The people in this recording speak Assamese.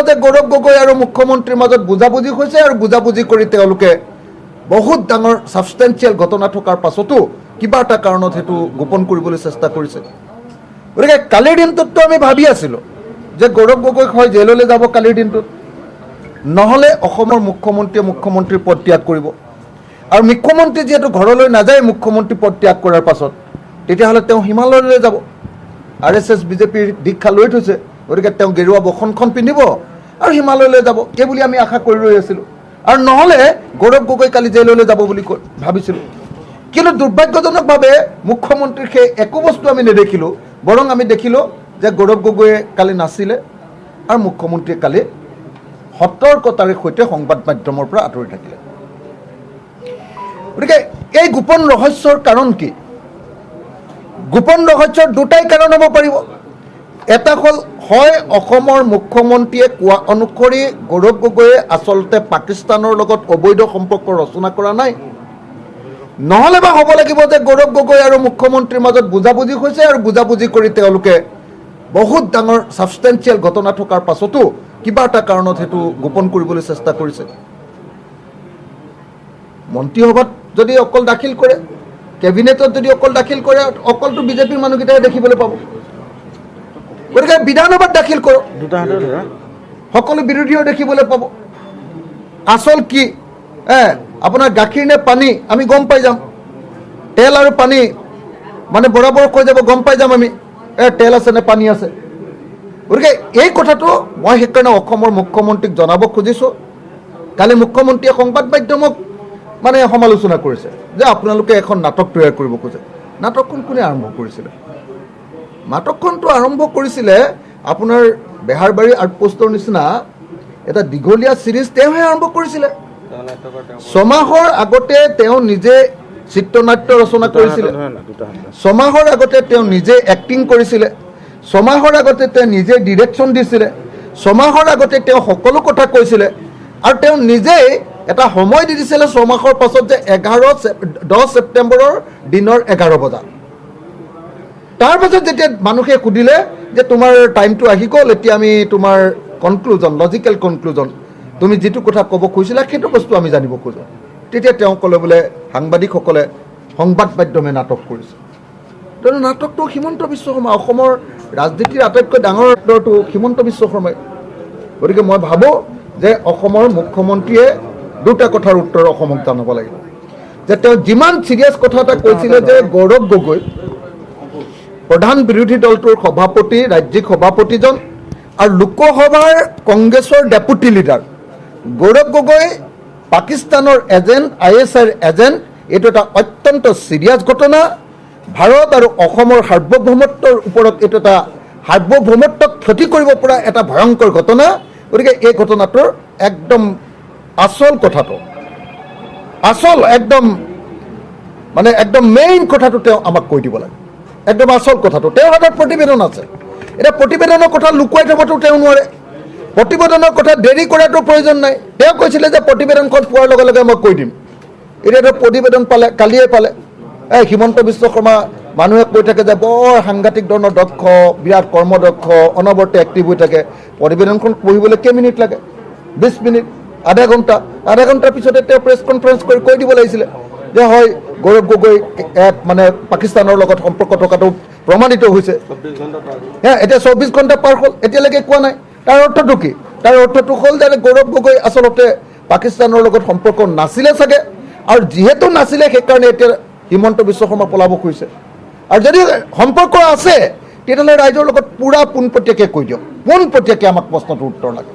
যে গৌৰৱ গগৈ আৰু মুখ্যমন্ত্ৰীৰ মাজত বুজাবুজি হৈছে আৰু বুজাবুজি কৰি তেওঁলোকে বহুত ডাঙৰ ছাবষ্টেঞ্চিয়েল ঘটনা থকাৰ পাছতো কিবা এটা কাৰণত সেইটো গোপন কৰিবলৈ চেষ্টা কৰিছে। গতিকে কালিৰ দিনটোততো আমি ভাবি আছিলোঁ যে গৌৰৱ গগৈ হয় জেললৈ যাব কালিৰ দিনটোত, নহ'লে অসমৰ মুখ্যমন্ত্ৰীয়ে মুখ্যমন্ত্ৰীৰ পদ ত্যাগ কৰিব। আৰু মুখ্যমন্ত্ৰী যিহেতু ঘৰলৈ নাযায় মুখ্যমন্ত্ৰী পদ ত্যাগ কৰাৰ পাছত, তেতিয়াহ'লে তেওঁ হিমালয়লৈ যাব। RSS বিজেপিৰ দীক্ষা লৈ থৈছে, গতিকে তেওঁ গেৰুৱা বসনখন পিন্ধিব আৰু হিমালয়লৈ যাব, এই বুলি আমি আশা কৰি ৰৈ আছিলোঁ। আৰু নহ'লে গৌৰৱ গগৈ কালি জেললৈ যাব বুলি ভাবিছিলোঁ। কিন্তু দুৰ্ভাগ্যজনকভাৱে মুখ্যমন্ত্ৰীৰ সেই একো বস্তু আমি নেদেখিলোঁ, বৰং আমি দেখিলোঁ যে গৌৰৱ গগৈয়ে কালি নাছিলে আৰু মুখ্যমন্ত্ৰীয়ে কালি সতৰ্কতাৰে সৈতে সংবাদ মাধ্যমৰ পৰা আঁতৰি থাকিলে। গতিকে এই গোপন ৰহস্যৰ কাৰণ কি? গোপন ৰহস্যৰ দুটাই কাৰণ হ'ব পাৰিব। এটা হ'ল হয় অসমৰ মুখ্যমন্ত্ৰীয়ে কোৱা অনুসৰি গৌৰৱ গগৈয়ে আচলতে পাকিস্তানৰ লগত অবৈধ সম্পৰ্ক ৰচনা কৰা নাই, নহ'লে বা হ'ব লাগিব যে গৌৰৱ গগৈ আৰু মুখ্যমন্ত্ৰীৰ মাজত বুজাবুজি হৈছে আৰু বুজাবুজি কৰি তেওঁলোকে বহুত ডাঙৰ ছাবষ্টেঞ্চিয়েল ঘটনা থকাৰ পাছতো কিবা এটা কাৰণত সেইটো গোপন কৰিবলৈ চেষ্টা কৰিছে। মন্ত্ৰীসভাত যদি অকল দাখিল কৰে, কেবিনেটত যদি অকল দাখিল কৰে, অকলটো বিজেপিৰ মানুহকেইটাই দেখিবলৈ পাব। গতিকে বিধানসভাত দাখিল কৰক, সকলো বিৰোধীও দেখিবলৈ পাব। আচল কি আপোনাৰ গাখীৰ নে পানী আমি গম পাই যাম। তেল আৰু পানী মানে বৰাবৰ কৈ যাব, গম পাই যাম আমি তেল আছে নে পানী আছে। গতিকে এই কথাটো মই সেইকাৰণে অসমৰ মুখ্যমন্ত্ৰীক জনাব খুজিছোঁ। কালি মুখ্যমন্ত্ৰীয়ে সংবাদ মাধ্যমক মানে সমালোচনা কৰিছে যে আপোনালোকে এখন নাটক তৈয়াৰ কৰিব খোজে। নাটকখন কোনে আৰম্ভ কৰিছিলে? নাটকখনটো আৰম্ভ কৰিছিলে আপোনাৰ বেহাৰবাৰী আউটপোষ্টৰ নিচিনা এটা দীঘলীয়া চিৰিজ তেওঁহে আৰম্ভ কৰিছিলে। 6 মাহৰ আগতে তেওঁ নিজে চিত্ৰনাট্য ৰচনা কৰিছিলে, 6 মাহৰ আগতে তেওঁ নিজে এক্টিং কৰিছিলে, 6 মাহৰ আগতে তেওঁ নিজে ডিৰেকশ্যন দিছিলে, 6 মাহৰ আগতে তেওঁ সকলো কথা কৈছিলে। আৰু তেওঁ নিজেই এটা সময় দি দিছিলে 6 মাহৰ পাছত যে 10 ছেপ্টেম্বৰৰ দিনৰ 11 বজাত। তাৰ পাছত যেতিয়া মানুহে সুধিলে যে তোমাৰ টাইমটো আহি গ'ল, এতিয়া আমি তোমাৰ কনক্লুজন, লজিকেল কনক্লুজন, তুমি যিটো কথা ক'ব খুজিছিলা সেইটো বস্তু আমি জানিব খোজোঁ, তেতিয়া তেওঁ ক'লে বোলে সাংবাদিকসকলে সংবাদ মাধ্যমে নাটক কৰিছে। তেনে নাটকটো হিমন্ত বিশ্ব শৰ্মা, অসমৰ ৰাজনীতিৰ আটাইতকৈ ডাঙৰ এক্টৰটো হিমন্ত বিশ্ব শৰ্মাই। গতিকে মই ভাবোঁ যে অসমৰ মুখ্যমন্ত্ৰীয়ে দুটা কথাৰ উত্তৰ অসমক জনাব লাগিব যে তেওঁ যিমান চিৰিয়াছ কথা এটা কৈছিলে যে গৌৰৱ গগৈ প্ৰধান বিৰোধী দলটোৰ সভাপতি, ৰাজ্যিক সভাপতিজন আৰু লোকসভাৰ কংগ্ৰেছৰ ডেপুটি লিডাৰ গৌৰৱ গগৈ পাকিস্তানৰ এজেণ্ট, ISIৰ এজেণ্ট, এইটো এটা অত্যন্ত চিৰিয়াছ ঘটনা। ভাৰত আৰু অসমৰ সাৰ্বভৌমত্বৰ ওপৰত এইটো এটা সাৰ্বভৌমত্বক ক্ষতি কৰিব পৰা এটা ভয়ংকৰ ঘটনা। গতিকে এই ঘটনাটোৰ একদম আচল কথাটো, আচল একদম মেইন কথাটো তেওঁ আমাক কৈ দিব লাগে। একদম আচল কথাটো তেওঁৰ হাতত প্ৰতিবেদন আছে। এতিয়া প্ৰতিবেদনৰ কথা লুকুৱাই থবতো তেওঁ নোৱাৰে, প্ৰতিবেদনৰ কথা দেৰি কৰাটো প্ৰয়োজন নাই। তেওঁ কৈছিলে যে প্ৰতিবেদনখন পোৱাৰ লগে লগে মই কৈ দিম। এতিয়াতো প্ৰতিবেদন পালে, কালিয়ে পালে। হিমন্ত বিশ্ব শৰ্মা মানুহে কৈ থাকে যে বৰ সাংঘাতিক ধৰণৰ দক্ষ, বিৰাট কৰ্মদক্ষ, অনবৰতে এক্টিভ হৈ থাকে। প্ৰতিবেদনখন পঢ়িবলৈ কেইমিনিট লাগে? 20 মিনিট, আধা ঘণ্টাৰ পিছতে তেওঁ প্ৰেছ কনফাৰেঞ্চ কৰি কৈ দিব লাগিছিলে যে হয় গৌৰৱ গগৈ মানে পাকিস্তানৰ লগত সম্পৰ্ক থকাটো প্ৰমাণিত হৈছে। এতিয়া 24 ঘণ্টা পাৰ হ'ল, এতিয়ালৈকে কোৱা নাই। তাৰ অৰ্থটো কি? তাৰ অৰ্থটো হ'ল যে গৌৰৱ গগৈ আচলতে পাকিস্তানৰ লগত সম্পৰ্ক নাছিলে চাগে, আৰু যিহেতু নাছিলে সেইকাৰণে এতিয়া হিমন্ত বিশ্ব শৰ্মা পলাব খুজিছে। আৰু যদি সম্পৰ্ক আছে তেতিয়াহ'লে ৰাইজৰ লগত পূৰা পোনপটীয়াকৈ কৈ দিয়ক, পোনপটীয়াকৈ আমাক প্ৰশ্নটোৰ উত্তৰ লাগে।